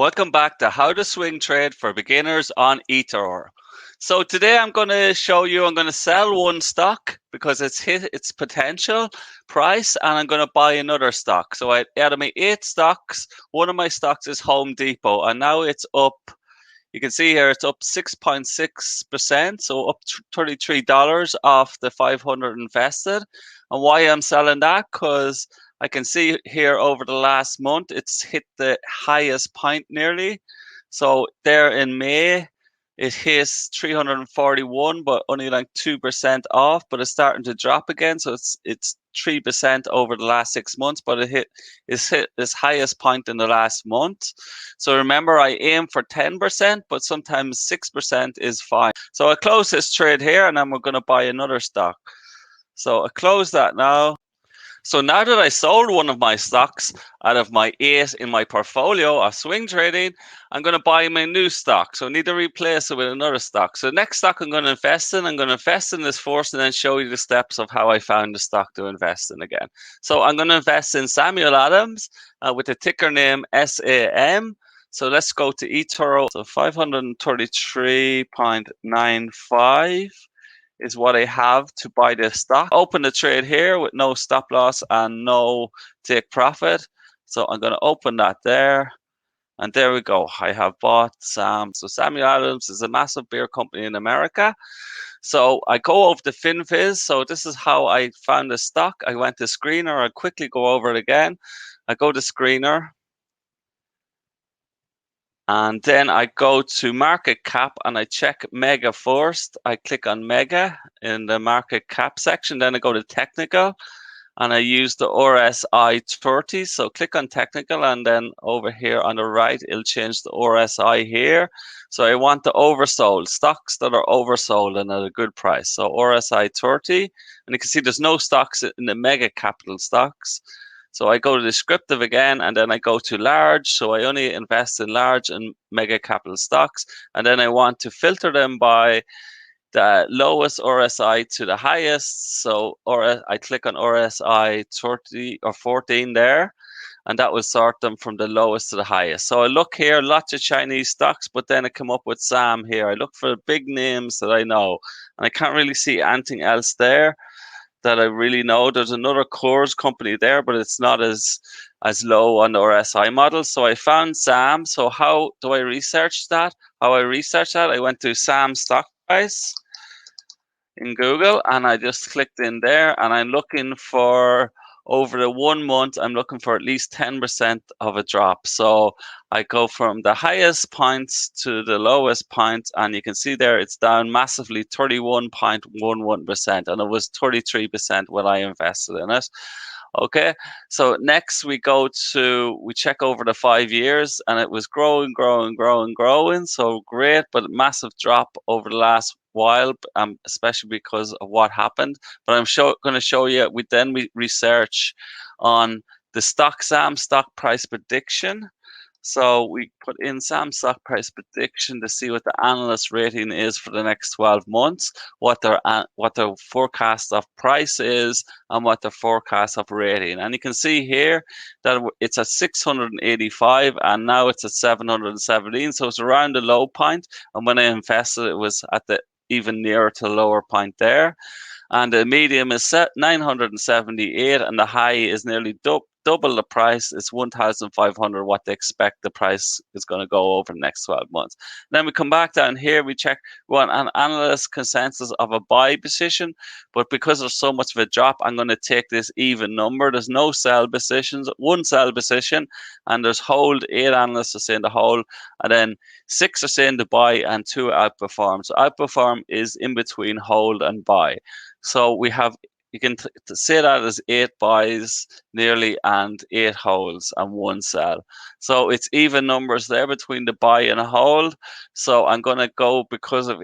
Welcome back to How to Swing Trade for Beginners on eToro. So today I'm going to show you, I'm going to sell one stock because it's hit its potential price, and I'm going to buy another stock. So out of my 8 stocks, one of my stocks is Home Depot, and now it's up. You can see here it's up 6.6%, so up $33 off the 500 invested. And why I'm selling that? Because I can see here over the last month it's hit the highest point nearly. So there in May it hits 341, but only like 2% off. But it's starting to drop again, so it's 3% over the last 6 months. But it's hit its highest point in the last month. So remember, I aim for 10%, but sometimes 6% is fine. So I close this trade here, and then we're going to buy another stock. So I close that now. So now that I sold one of my stocks out of my 8 in my portfolio of swing trading, I'm going to buy my new stock. So I need to replace it with another stock. So the next stock I'm going to invest in, I'm going to invest in this first and then show you the steps of how I found the stock to invest in again. So I'm going to invest in Samuel Adams with the ticker name SAM. So let's go to eToro. So 533.95. is what I have to buy this stock. Open the trade here with no stop loss and no take profit. So I'm going to open that there. And there we go. I have bought Sam. So Samuel Adams is a massive beer company in America. So I go over to FinViz. So this is how I found the stock. I went to Screener. I quickly go over it again. I go to Screener. And then I go to market cap and I check Mega first. I click on Mega in the market cap section. Then I go to technical and I use the RSI 30. So click on technical, and then over here on the right, it'll change the RSI here. So I want the oversold stocks that are oversold and at a good price. So RSI 30, and you can see there's no stocks in the mega capital stocks. So I go to descriptive again, and then I go to large. So I only invest in large and mega capital stocks. And then I want to filter them by the lowest RSI to the highest. So I click on RSI 30 or 14 there, and that will sort them from the lowest to the highest. So I look here, lots of Chinese stocks, but then I come up with SAM here. I look for big names that I know, and I can't really see anything else there that I really know. There's another cores company there, but it's not as low on the RSI model. So I found SAM. So how do I research that? How I research that? I went to SAM stock price in Google, and I just clicked in there, and I'm looking for over the 1 month, I'm looking for at least 10% of a drop. So I go from the highest points to the lowest point, and you can see there it's down massively, 31.11%, and it was 33% when I invested in it. Okay, so next we check over the 5 years, and it was growing. So great, but massive drop over the last while, especially because of what happened. But I'm going to show you, we research on the SAM stock price prediction. So we put in SAM stock price prediction to see what the analyst rating is for the next 12 months, what their forecast of price is, and what their forecast of rating. And you can see here that it's at 685, and now it's at 717. So it's around the low point. And when I invested, it was at the even nearer to the lower point there. And the medium is set 978, and the high is nearly double the price. It's 1,500 what they expect the price is going to go over the next 12 months. Then we come back down here, we want an analyst consensus of a buy position, but because there's so much of a drop, I'm going to take this even number. There's no sell positions, one sell position, and there's hold. 8 analysts are saying the hold, and then 6 are saying the buy, and 2 outperform. So outperform is in between hold and buy. So you can say that as 8 buys nearly and 8 holds and 1 sell. So it's even numbers there between the buy and a hold. So I'm going to go, because of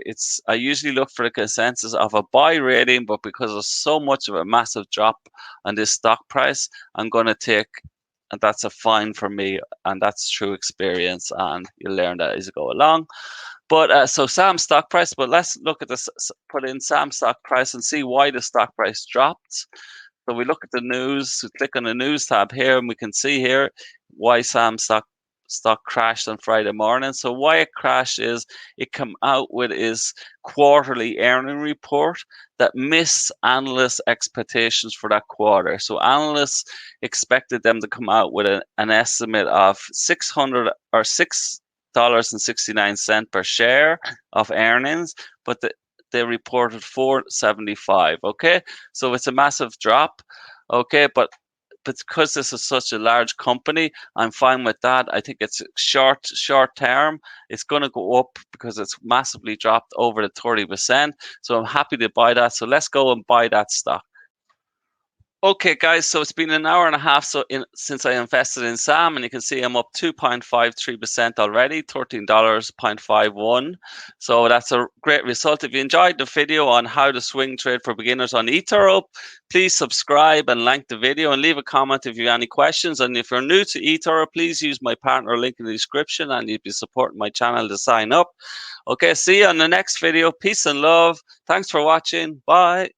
I usually look for the consensus of a buy rating, but because there's so much of a massive drop on this stock price, I'm going to take, and that's a fine for me, and that's true experience, and you'll learn that as you go along. But so SAM stock price, but let's look at this, put in SAM stock price and see why the stock price dropped. So we look at the news, we click on the news tab here, and we can see here why SAM stock stock crashed on Friday morning. So why it crashed is it came out with its quarterly earning report that missed analysts' expectations for that quarter. So analysts expected them to come out with an estimate of 600 or $6.69 per share of earnings, but they reported 475. Okay, so it's a massive drop. Okay, but because this is such a large company, I'm fine with that. I think it's short term. It's going to go up because it's massively dropped over the 30%. So I'm happy to buy that. So let's go and buy that stock. Okay, guys, so it's been an hour and a half since I invested in Sam, and you can see I'm up 2.53% already, $13.51. So that's a great result. If you enjoyed the video on how to swing trade for beginners on eToro, please subscribe and like the video and leave a comment if you have any questions. And if you're new to eToro, please use my partner link in the description, and you'll be supporting my channel to sign up. Okay, see you on the next video. Peace and love. Thanks for watching. Bye.